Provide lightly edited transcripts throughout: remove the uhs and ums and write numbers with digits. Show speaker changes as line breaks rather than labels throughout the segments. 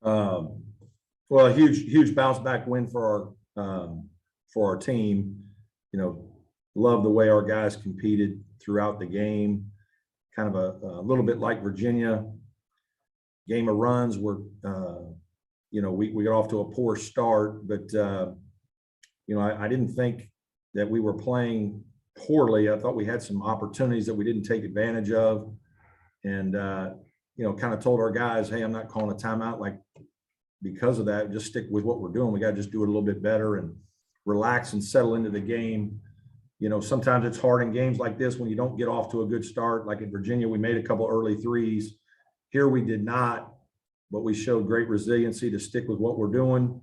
Um, well, a huge bounce back win for our team. You know, love the way our guys competed throughout the game. Kind of a little bit like Virginia. Game of runs were, we got off to a poor start, but I didn't think that we were playing poorly. I thought we had some opportunities that we didn't take advantage of, and kind of told our guys, hey, I'm not calling a timeout because of that. Just stick with what we're doing. We got to just do it a little bit better and relax and settle into the game. Sometimes it's hard in games like this when you don't get off to a good start. Like in Virginia, we made a couple early threes. Here we did not, but we showed great resiliency to stick with what we're doing,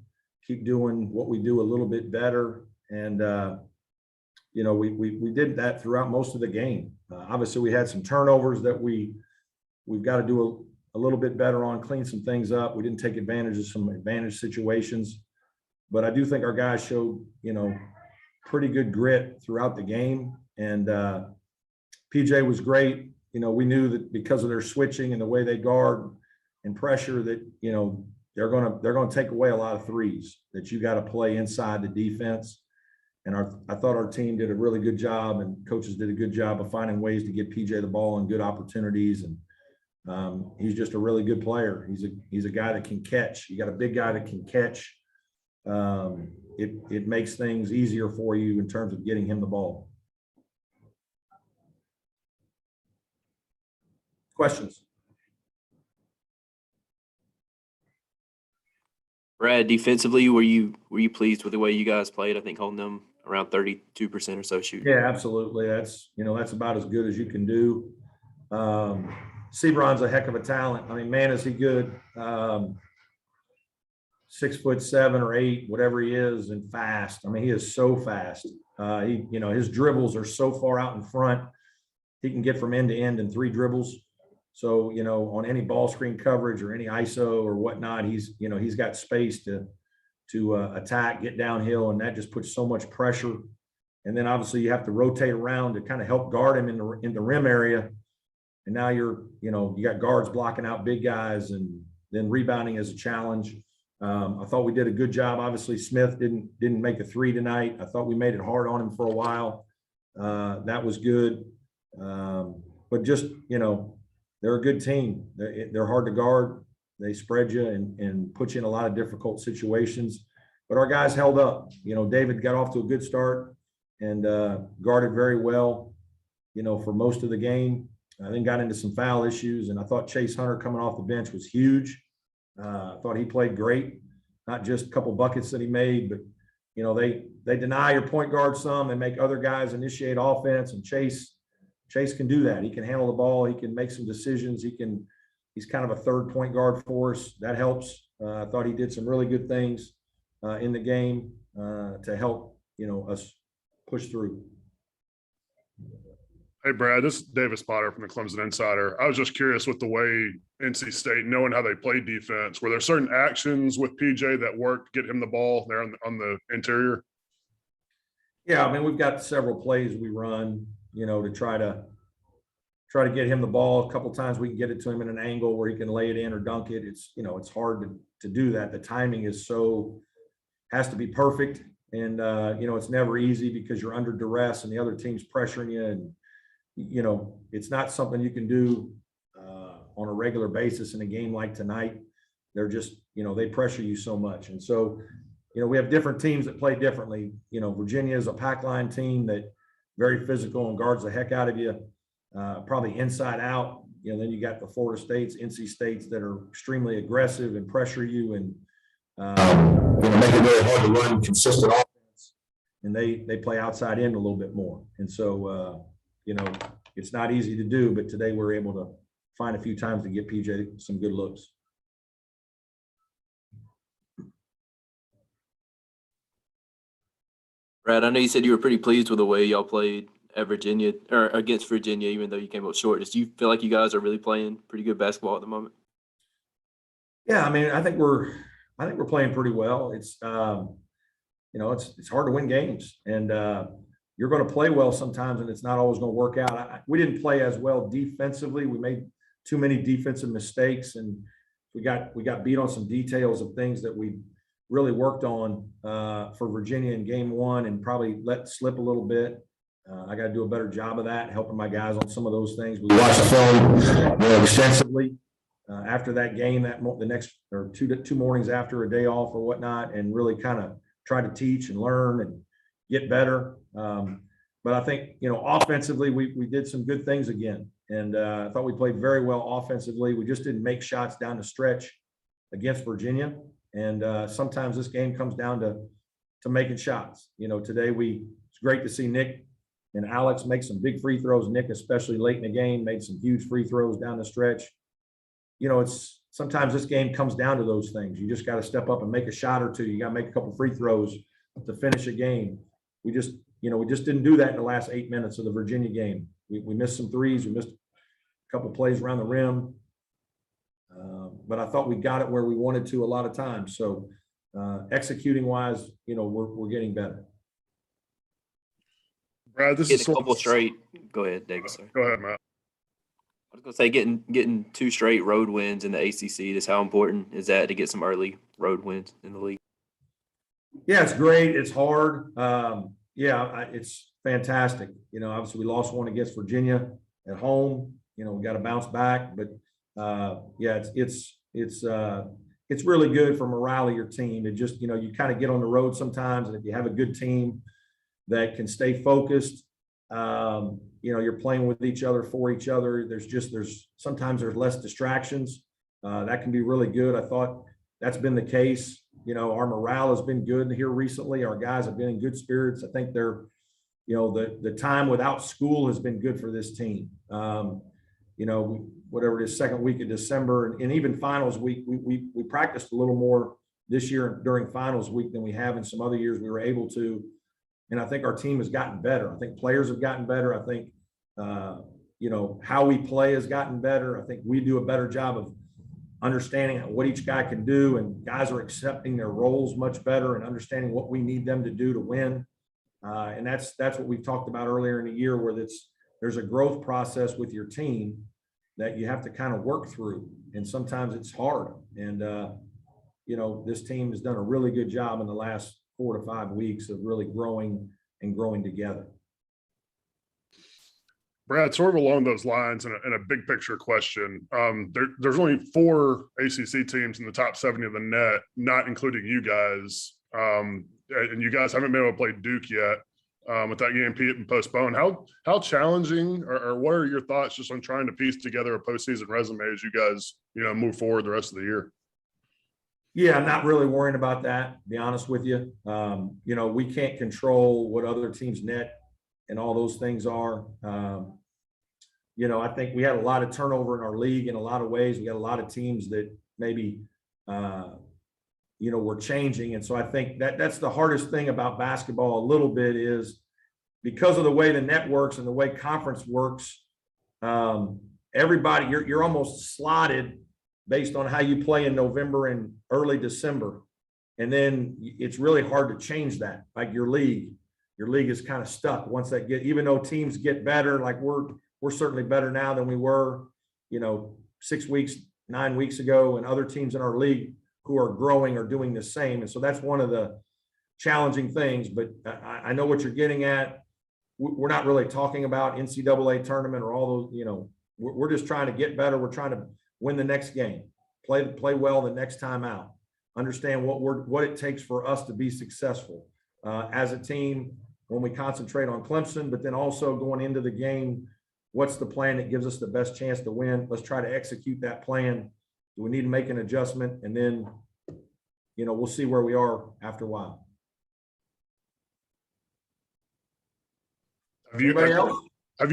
keep doing what we do a little bit better. And, we did that throughout most of the game. Obviously, we had some turnovers that we've got to do a little bit better on, clean some things up. We didn't take advantage of some advantage situations, but I do think our guys showed, pretty good grit throughout the game. And PJ was great. We knew that because of their switching and the way they guard and pressure that, they're going to take away a lot of threes that you got to play inside the defense. And I thought our team did a really good job, and coaches did a good job of finding ways to get PJ the ball and good opportunities. And he's just a really good player. He's a guy that can catch. You got a big guy that can catch. It makes things easier for you in terms of getting him the ball. Questions?
Brad, defensively, were you pleased with the way you guys played? I think holding them around 32% or so shooting.
Yeah, absolutely. That's about as good as you can do. Sebron's a heck of a talent. I mean, man, is he good. 6'7" or 8", whatever he is, and fast. I mean, he is so fast. His dribbles are so far out in front. He can get from end to end in 3 dribbles. So, on any ball screen coverage or any ISO or whatnot, he's got space to attack, get downhill, and that just puts so much pressure. And then obviously you have to rotate around to kind of help guard him in the rim area. And now you got guards blocking out big guys, and then rebounding is a challenge. I thought we did a good job. Obviously, Smith didn't make a 3 tonight. I thought we made it hard on him for a while. That was good. But just, they're a good team. They're hard to guard. They spread you and put you in a lot of difficult situations. But our guys held up. David got off to a good start and guarded very well, for most of the game. I then got into some foul issues, and I thought Chase Hunter coming off the bench was huge. I thought he played great, not just a couple buckets that he made, but, they deny your point guard some. They make other guys initiate offense, and Chase can do that. He can handle the ball. He can make some decisions. He's kind of a third point guard for us. That helps. I thought he did some really good things in the game to help, us push through.
Hey, Brad, this is Davis Potter from the Clemson Insider. I was just curious with the way NC State, knowing how they play defense, were there certain actions with PJ that worked to get him the ball there on the interior?
Yeah, I mean, we've got several plays we run, to try to get him the ball. A couple of times we can get it to him in an angle where he can lay it in or dunk it. It's, it's hard to do that. The timing has to be perfect. And, it's never easy because you're under duress and the other team's pressuring you. And, it's not something you can do on a regular basis in a game like tonight. They're just, they pressure you so much. And so, we have different teams that play differently. Virginia is a pack line team that very physical and guards the heck out of you, probably inside out. Then you got the Florida States, NC States that are extremely aggressive and pressure you and make it very hard to run consistent offense. And they play outside in a little bit more. And so, it's not easy to do, but today we're able to find a few times to get PJ some good looks.
Brad, I know you said you were pretty pleased with the way y'all played at Virginia or against Virginia, even though you came up short. Do you feel like you guys are really playing pretty good basketball at the moment?
Yeah, I mean, I think we're playing pretty well. It's it's hard to win games, and you're going to play well sometimes, and it's not always going to work out. We didn't play as well defensively. We made too many defensive mistakes, and we got beat on some details of things that we really worked on for Virginia in game one and probably let slip a little bit. I got to do a better job of that, helping my guys on some of those things. We watched the film more extensively after that game, the next or two mornings after a day off or whatnot, and really kind of try to teach and learn and get better. But I think, offensively, we did some good things again. And I thought we played very well offensively. We just didn't make shots down the stretch against Virginia. And sometimes this game comes down to making shots. Today it's great to see Nick and Alex make some big free throws. Nick, especially late in the game, made some huge free throws down the stretch. It's sometimes this game comes down to those things. You just got to step up and make a shot or two. You got to make a couple free throws to finish a game. We just didn't do that in the last 8 minutes of the Virginia game. We missed some threes. We missed a couple plays around the rim. But I thought we got it where we wanted to a lot of times. So executing wise, we're getting better.
Brad, this
Getting
is
a couple straight. Go ahead, David. Sorry.
Go ahead, Matt.
I was gonna say getting 2 straight road wins in the ACC. Just how important is that to get some early road wins in the league?
Yeah, it's great. It's hard. It's fantastic. Obviously we lost one against Virginia at home. We got to bounce back, but it's really good for morale of your team. It just, you kind of get on the road sometimes, and if you have a good team that can stay focused, you're playing with each other, for each other. Sometimes there's less distractions. That can be really good. I thought that's been the case. Our morale has been good here recently. Our guys have been in good spirits. I think the time without school has been good for this team. Whatever it is, second week of December and even finals week, we practiced a little more this year during finals week than we have in some other years we were able to. And I think our team has gotten better. I think players have gotten better. I think, how we play has gotten better. I think we do a better job of understanding what each guy can do, and guys are accepting their roles much better and understanding what we need them to do to win. And that's what we talked about earlier in the year, where there's a growth process with your team that you have to kind of work through. And sometimes it's hard. And, this team has done a really good job in the last 4 to 5 weeks of really growing together.
Brad, sort of along those lines and a big picture question. There's only 4 ACC teams in the top 70 of the net, not including you guys. And you guys haven't been able to play Duke yet with that game being postponed. How challenging or what are your thoughts just on trying to piece together a postseason resume as you guys, move forward the rest of the year?
Yeah, I'm not really worrying about that, to be honest with you. We can't control what other teams' net and all those things are. I think we had a lot of turnover in our league in a lot of ways. We got a lot of teams that maybe, were changing. And so I think that's the hardest thing about basketball a little bit is because of the way the net works and the way conference works, everybody, you're almost slotted based on how you play in November and early December. And then it's really hard to change that. Like your league is kind of stuck once even though teams get better, like we're certainly better now than we were, 6 weeks, 9 weeks ago, and other teams in our league who are growing are doing the same. And so that's one of the challenging things, but I know what you're getting at. We're not really talking about NCAA tournament or all those, we're just trying to get better. We're trying to win the next game, play well the next time out, understand what it takes for us to be successful as a team when we concentrate on Clemson, but then also going into the game, what's the plan that gives us the best chance to win? Let's try to execute that plan. Do we need to make an adjustment? And then, we'll see where we are after a while.
Have you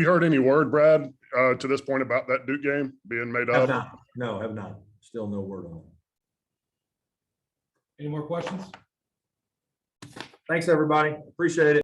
heard any word, Brad, to this point about that Duke game being made up?
Have not. Still no word on it.
Any more questions?
Thanks, everybody. Appreciate it.